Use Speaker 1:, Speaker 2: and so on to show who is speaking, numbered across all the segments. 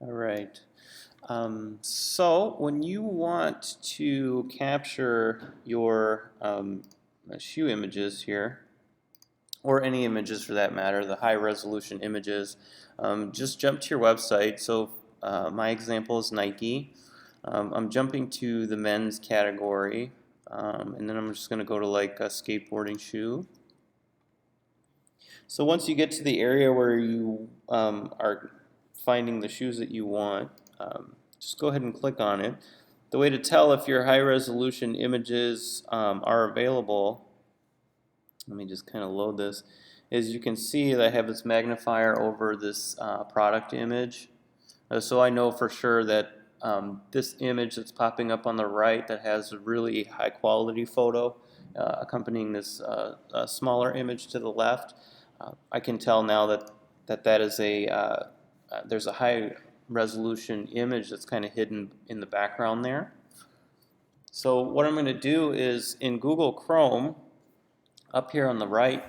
Speaker 1: All right. So when you want to capture your shoe images here, or any images for that matter, the high resolution images, just jump to your website. So my example is Nike. I'm jumping to the men's category, and then I'm just going to go to like a skateboarding shoe. So once you get to the area where you are finding the shoes that you want, just go ahead and click on it. The way to tell if your high resolution images are available, let me just kind of load this, is you can see that I have this magnifier over this product image. So I know for sure that this image that's popping up on the right that has a really high quality photo accompanying this smaller image to the left, I can tell now that is there's a high resolution image that's kind of hidden in the background there. So what I'm going to do is in Google Chrome, up here on the right,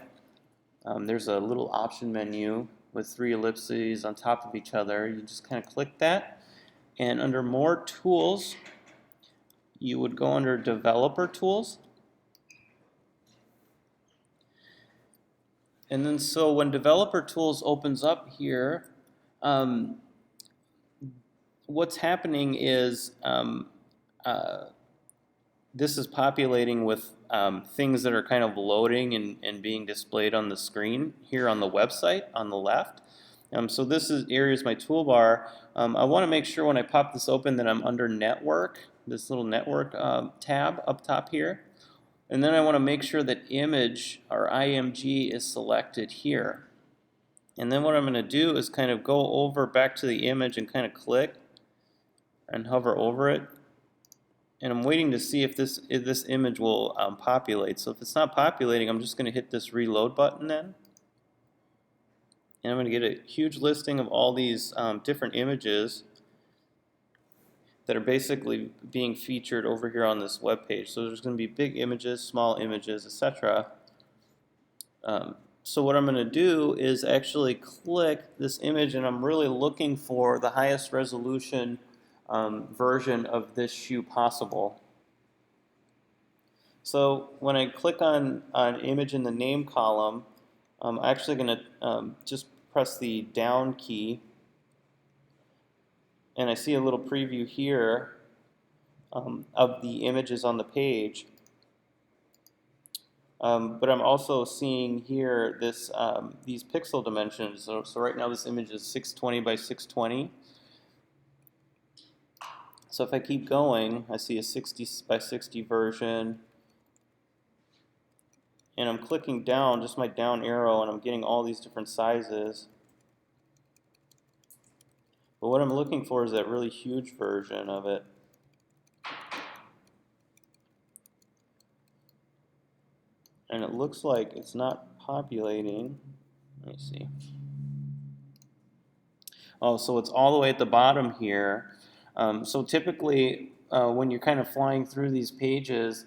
Speaker 1: there's a little option menu with 3 ellipses on top of each other. You just kind of click that, and under More Tools, you would go under Developer Tools. And then so when Developer Tools opens up here, what's happening is this is populating with things that are kind of loading and being displayed on the screen here on the website on the left. So this area is my toolbar. I want to make sure when I pop this open that I'm under Network, this little Network tab up top here. And then I want to make sure that Image or IMG is selected here. And then what I'm going to do is kind of go over back to the image and kind of click and hover over it. And I'm waiting to see if this image will populate. So if it's not populating, I'm just going to hit this reload button then. And I'm going to get a huge listing of all these different images that are basically being featured over here on this web page. So there's going to be big images, small images, etc. So what I'm going to do is actually click this image, and I'm really looking for the highest resolution version of this shoe possible. So when I click on an image in the name column, I'm actually going to just press the down key, and I see a little preview here of the images on the page. But I'm also seeing here these pixel dimensions. So right now this image is 620 by 620. So if I keep going, I see a 60 by 60 version. And I'm clicking down, just my down arrow, and I'm getting all these different sizes. But what I'm looking for is that really huge version of it. And it looks like it's not populating. Let me see. Oh, so it's all the way at the bottom here. So typically, when you're kind of flying through these pages,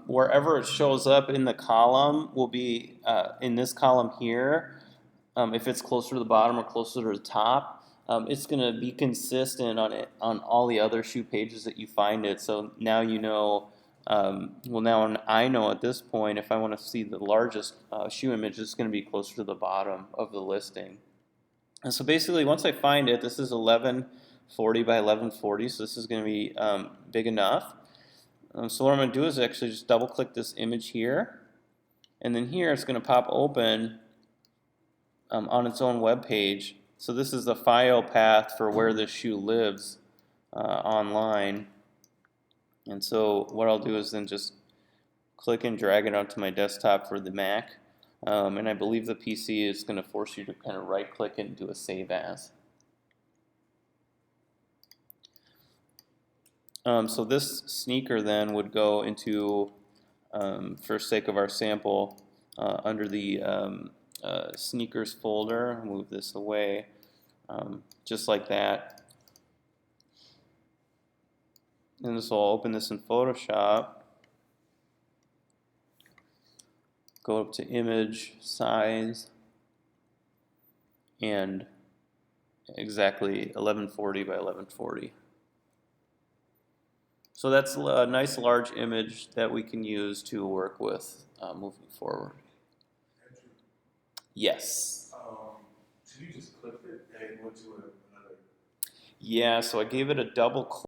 Speaker 1: wherever it shows up in the column will be in this column here. If it's closer to the bottom or closer to the top, it's going to be consistent on all the other shoe pages that you find it. So now you know. Well, now I know at this point if I want to see the largest shoe image, it's going to be closer to the bottom of the listing. And so basically, once I find it, this is 1140 by 1140, so this is going to be big enough. So what I'm going to do is actually just double click this image here, and then here it's going to pop open on its own web page. So this is the file path for where this shoe lives online. And so what I'll do is then just click and drag it onto my desktop for the Mac. And I believe the PC is going to force you to kind of right click it and do a save as. So this sneaker then would go into, for sake of our sample, under the sneakers folder. Move this away, just like that. And this will open this in Photoshop. Go up to image, size, and exactly 1140 by 1140. So that's a nice large image that we can use to work with moving forward. Yes.
Speaker 2: So you just clipped it and it went to another.
Speaker 1: Yeah, so I gave it a double click.